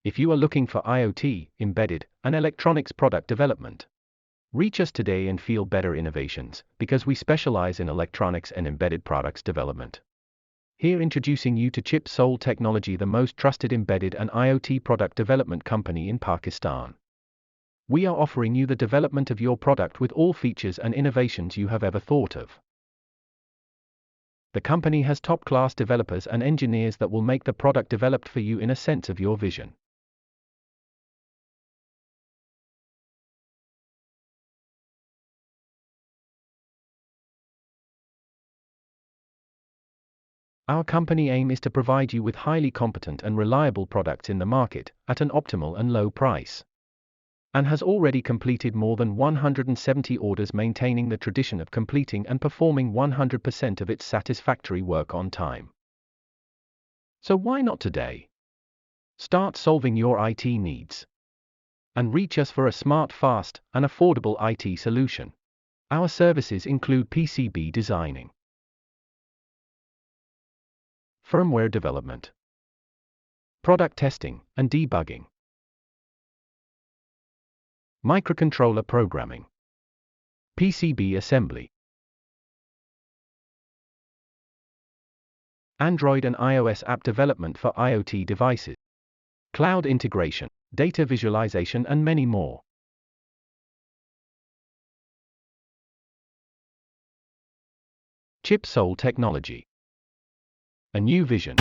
if you are looking for IoT, embedded, and electronics product development. Reach us today and feel better innovations, because we specialize in electronics and embedded products development. Here introducing you to Chip Soul Technology, the most trusted embedded and IoT product development company in Pakistan. We are offering you the development of your product with all features and innovations you have ever thought of. The company has top-class developers and engineers that will make the product developed for you in a sense of your vision. Our company aim is to provide you with highly competent and reliable products in the market, at an optimal and low price. And has already completed more than 170 orders, maintaining the tradition of completing and performing 100% of its satisfactory work on time. So why not today? Start solving your IT needs. And reach us for a smart, fast, and affordable IT solution. Our services include PCB designing, firmware development, product testing and debugging, microcontroller programming, PCB assembly, Android and iOS app development for IoT devices, cloud integration, data visualization, and many more. Chip Soul Technology. A new vision.